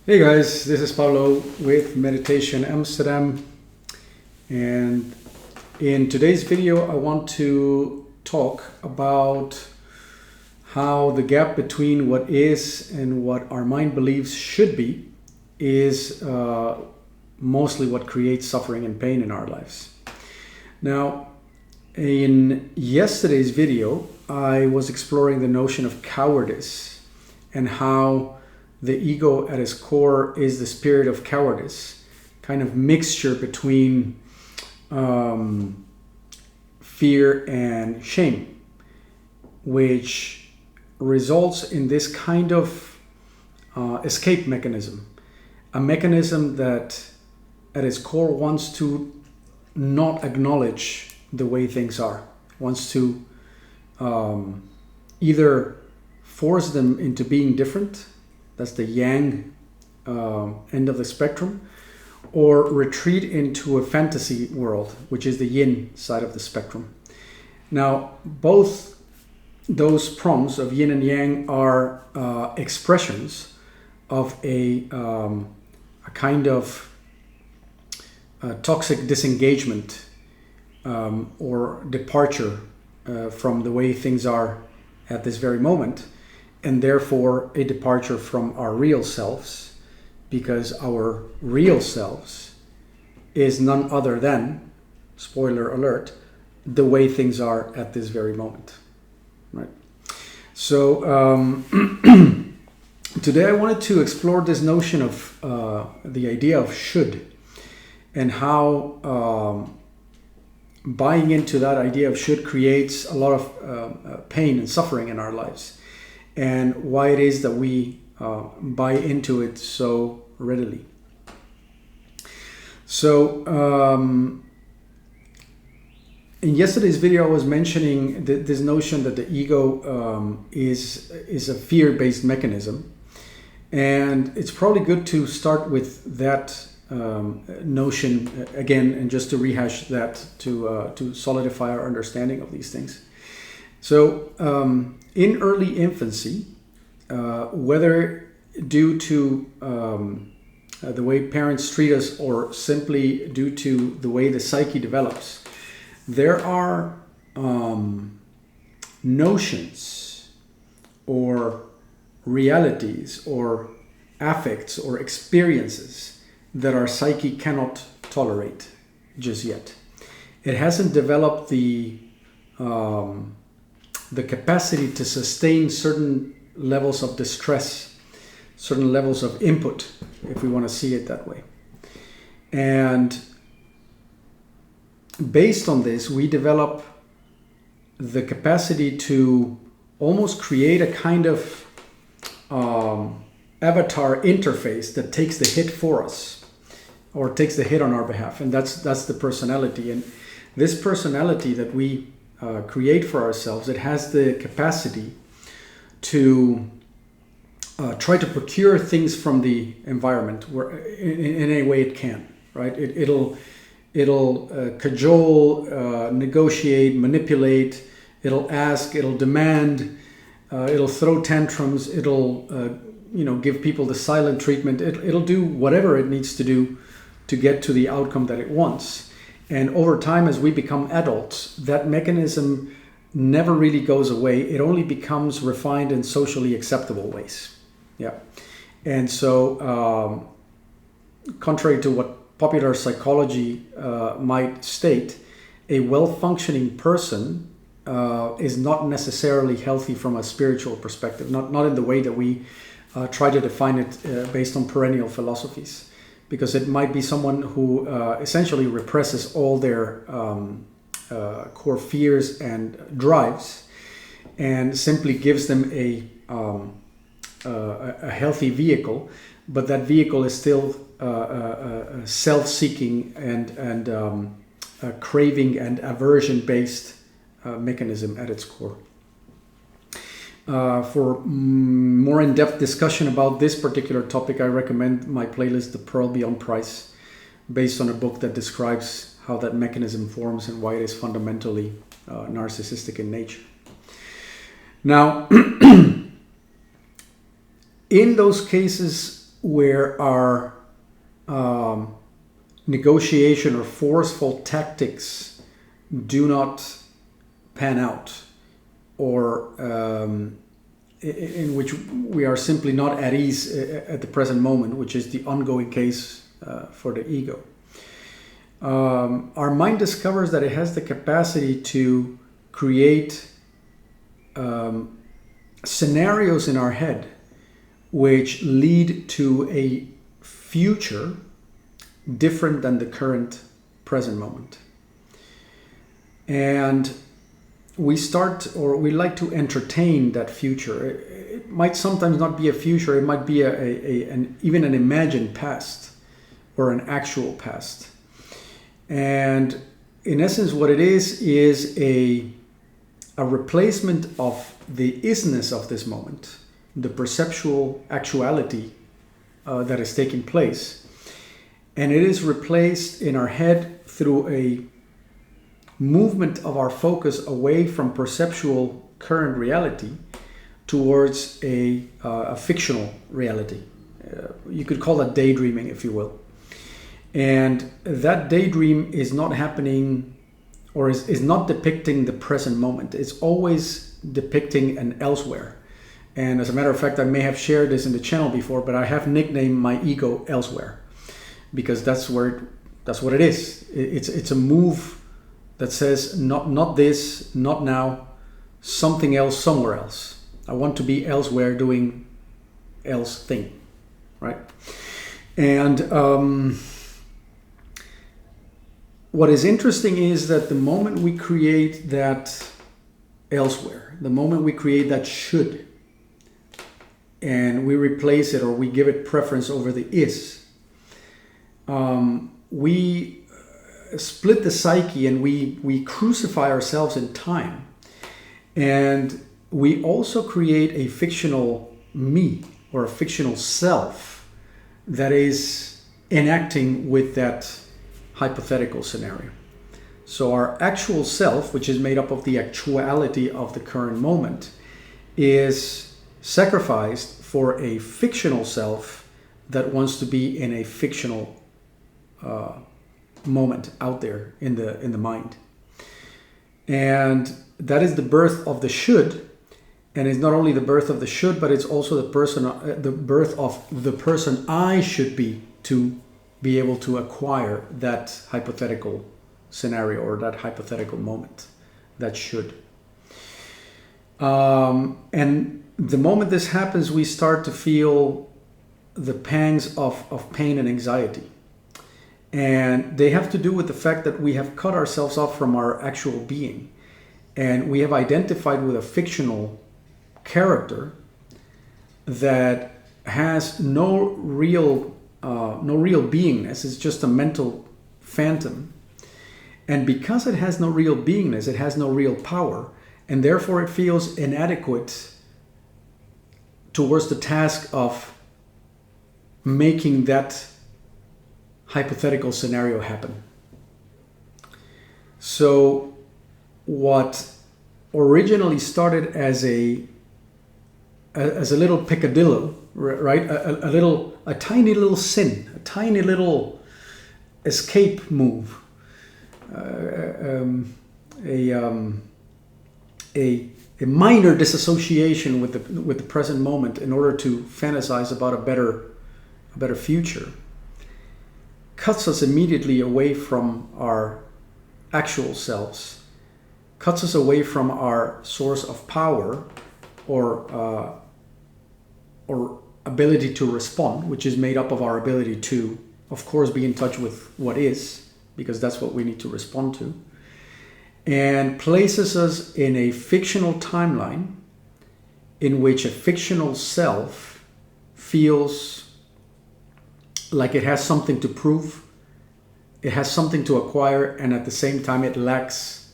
Hey guys, this is Paulo with Meditation Amsterdam, and in today's video I want to talk about how the gap between what is and what our mind believes should be is mostly what creates suffering and pain in our lives. Now, in yesterday's video I was exploring the notion of cowardice and how the ego at its core is the spirit of cowardice, kind of mixture between fear and shame, which results in this kind of escape mechanism, a mechanism that at its core wants to not acknowledge the way things are, wants to either force them into being different. That's the yang end of the spectrum, or retreat into a fantasy world, which is the yin side of the spectrum. Now, both those prompts of yin and yang are expressions of a kind of toxic disengagement or departure from the way things are at this very moment, and therefore a departure from our real selves, because our real selves is none other than, spoiler alert, the way things are at this very moment, right? So today I wanted to explore this notion of the idea of should, and how buying into that idea of should creates a lot of pain and suffering in our lives, and why it is that we buy into it so readily. So in yesterday's video I was mentioning this notion that the ego is a fear-based mechanism, and it's probably good to start with that notion again, and just to rehash that to solidify our understanding of these things. So in early infancy, whether due to the way parents treat us or simply due to the way the psyche develops, there are notions or realities or affects or experiences that our psyche cannot tolerate just yet. It hasn't developed the capacity to sustain certain levels of distress, certain levels of input, if we want to see it that way. And based on this, we develop the capacity to almost create a kind of avatar interface that takes the hit for us, or takes the hit on our behalf, and that's the personality. And this personality that we create for ourselves, it has the capacity to try to procure things from the environment where in any way it can, right? It'll cajole, negotiate, manipulate, it'll ask, it'll demand, it'll throw tantrums, it'll give people the silent treatment, it'll do whatever it needs to do to get to the outcome that it wants. And over time, as we become adults, that mechanism never really goes away. It only becomes refined in socially acceptable ways. Yeah. And so, contrary to what popular psychology might state, a well-functioning person is not necessarily healthy from a spiritual perspective, not in the way that we try to define it based on perennial philosophies. Because it might be someone who essentially represses all their core fears and drives, and simply gives them a healthy vehicle, but that vehicle is still self-seeking and craving and aversion-based mechanism at its core. For more in-depth discussion about this particular topic, I recommend my playlist, The Pearl Beyond Price, based on a book that describes how that mechanism forms and why it is fundamentally narcissistic in nature. Now, in those cases where our negotiation or forceful tactics do not pan out, or in which we are simply not at ease at the present moment, which is the ongoing case for the ego. Our mind discovers that it has the capacity to create scenarios in our head which lead to a future different than the current present moment. And we like to entertain that future. It might sometimes not be a future, it might be even an imagined past or an actual past. And in essence, what it is a replacement of the isness of this moment, the perceptual actuality that is taking place. And it is replaced in our head through a movement of our focus away from perceptual current reality towards a fictional reality. You could call that daydreaming, if you will. And that daydream is not happening, or is not depicting the present moment. It's always depicting an elsewhere. And as a matter of fact, I may have shared this in the channel before, but I have nicknamed my ego elsewhere, because that's what it is. It's a move that says not this, not now, something else, somewhere else. I want to be elsewhere doing else thing, right? And what is interesting is that the moment we create that elsewhere, the moment we create that should, and we replace it or we give it preference over the is, we split the psyche and we crucify ourselves in time. And we also create a fictional me or a fictional self that is enacting with that hypothetical scenario. So our actual self, which is made up of the actuality of the current moment, is sacrificed for a fictional self that wants to be in a fictional moment out there in the mind. And that is the birth of the should. And it's not only the birth of the should, but it's also the birth of the person I should be to be able to acquire that hypothetical scenario or that hypothetical moment, that should. And the moment this happens, we start to feel the pangs of pain and anxiety. And they have to do with the fact that we have cut ourselves off from our actual being. And we have identified with a fictional character that has no real beingness. It's just a mental phantom. And because it has no real beingness, it has no real power, and therefore it feels inadequate towards the task of making that hypothetical scenario happen. So what originally started as a little peccadillo, right? A tiny little sin, a tiny little escape move, a minor disassociation with the present moment in order to fantasize about a better future, cuts us immediately away from our actual selves, cuts us away from our source of power or ability to respond, which is made up of our ability to, of course, be in touch with what is, because that's what we need to respond to, and places us in a fictional timeline in which a fictional self feels like it has something to prove, it has something to acquire, and at the same time it lacks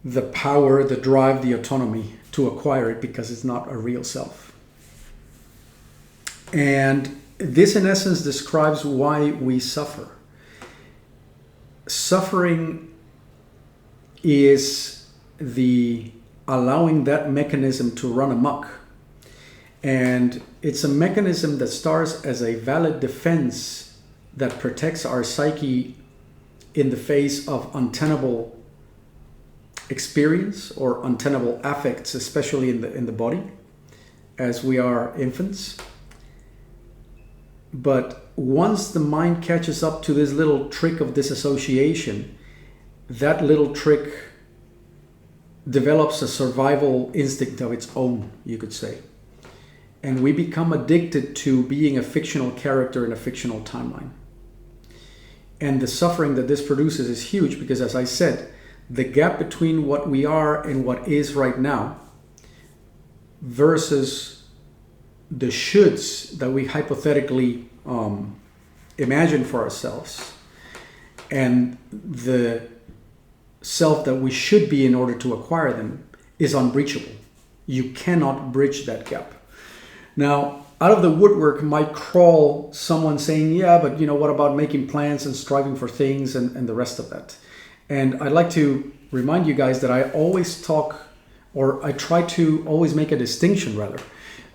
the power, the drive, the autonomy to acquire it because it's not a real self. And this in essence describes why we suffer. Suffering is the allowing that mechanism to run amok. And it's a mechanism that starts as a valid defense that protects our psyche in the face of untenable experience or untenable affects, especially in the body, as we are infants. But once the mind catches up to this little trick of disassociation, that little trick develops a survival instinct of its own, you could say. And we become addicted to being a fictional character in a fictional timeline. And the suffering that this produces is huge because, as I said, the gap between what we are and what is right now versus the shoulds that we hypothetically imagine for ourselves and the self that we should be in order to acquire them is unbreachable. You cannot bridge that gap. Now, out of the woodwork might crawl someone saying, yeah, but what about making plans and striving for things and the rest of that? And I'd like to remind you guys that I always talk, or I try to always make a distinction rather,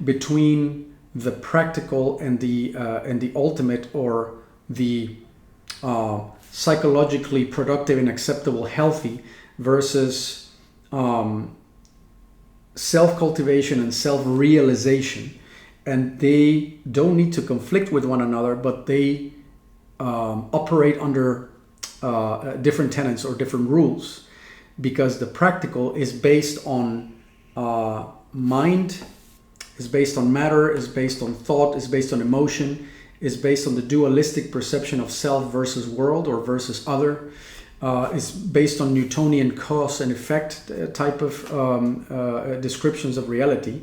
between the practical and the ultimate, or the psychologically productive and acceptable, healthy, versus self-cultivation and self-realization. And they don't need to conflict with one another, but they operate under different tenets or different rules, because the practical is based on mind, is based on matter, is based on thought, is based on emotion, is based on the dualistic perception of self versus world or versus other, is based on Newtonian cause and effect type of descriptions of reality.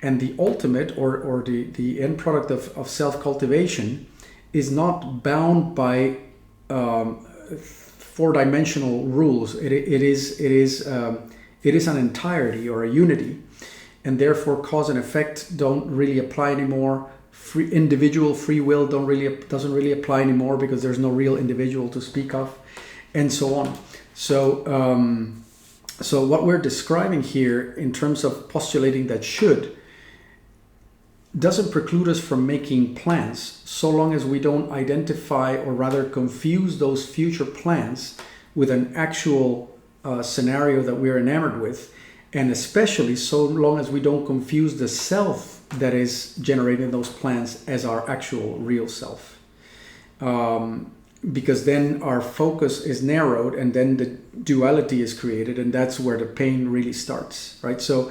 And the ultimate, or the end product of self-cultivation, is not bound by four-dimensional rules. It is an entirety or a unity, and therefore cause and effect don't really apply anymore. Individual free will doesn't really apply anymore, because there's no real individual to speak of, and so on. So what we're describing here in terms of postulating that should doesn't preclude us from making plans, so long as we don't identify, or rather confuse, those future plans with an actual scenario that we're enamored with, and especially so long as we don't confuse the self that is generating those plans as our actual real self. Because then our focus is narrowed, and then the duality is created, and that's where the pain really starts, right? So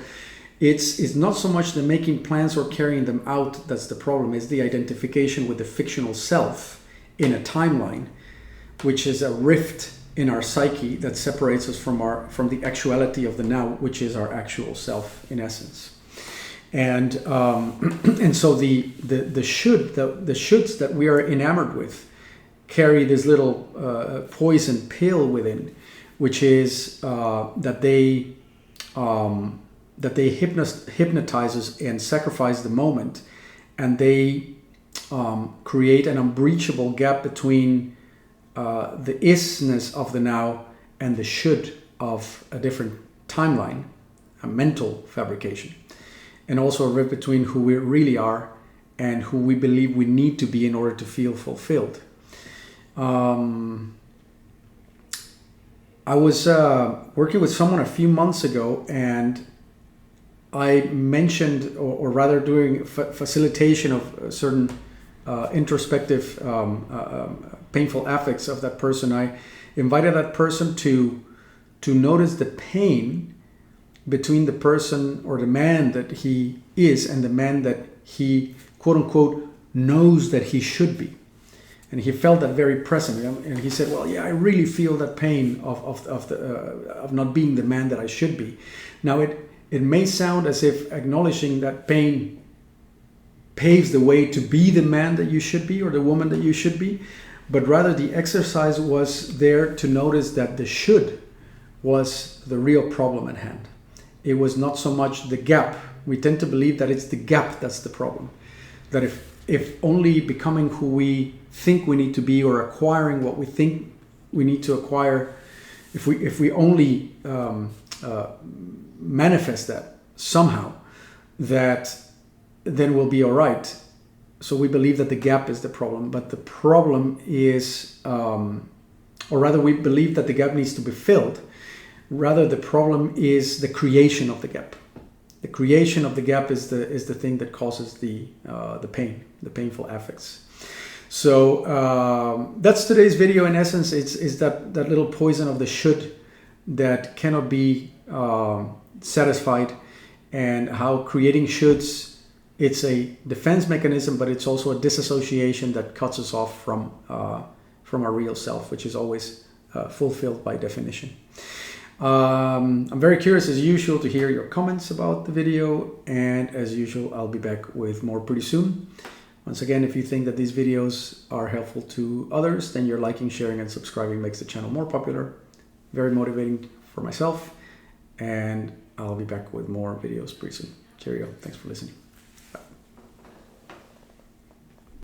it's not so much the making plans or carrying them out that's the problem. It's the identification with the fictional self in a timeline, which is a rift in our psyche that separates us from the actuality of the now, which is our actual self in essence. And and so the shoulds that we are enamored with carry this little poison pill within, which is that they hypnotize us and sacrifice the moment, and they create an unbreachable gap between the isness of the now and the should of a different timeline, a mental fabrication, and also a rift between who we really are and who we believe we need to be in order to feel fulfilled. I was working with someone a few months ago, and I mentioned, or rather doing facilitation of certain introspective painful affects of that person. I invited that person to notice the pain between the person or the man that he is and the man that he, quote unquote, knows that he should be. And he felt that very present. And he said, well, yeah, I really feel that pain of not being the man that I should be. Now, it may sound as if acknowledging that pain paves the way to be the man that you should be or the woman that you should be, but rather the exercise was there to notice that the should was the real problem at hand. It was not so much the gap. We tend to believe that it's the gap that's the problem. That if only becoming who we think we need to be, or acquiring what we think we need to acquire, if we only manifest that somehow, that then we'll be all right. So we believe that the gap is the problem, but the problem is, or rather we believe that the gap needs to be filled. Rather, the problem is the creation of the gap. The creation of the gap is the thing that causes the pain, the painful affects. So that's today's video. In essence, it's that little poison of the should that cannot be satisfied, and how creating shoulds, it's a defense mechanism, but it's also a disassociation that cuts us off from our real self, which is always fulfilled by definition. I'm very curious, as usual, to hear your comments about the video, and as usual, I'll be back with more pretty soon. Once again, if you think that these videos are helpful to others, then your liking, sharing, and subscribing makes the channel more popular. Very motivating for myself, and I'll be back with more videos pretty soon. Cheerio. Thanks for listening.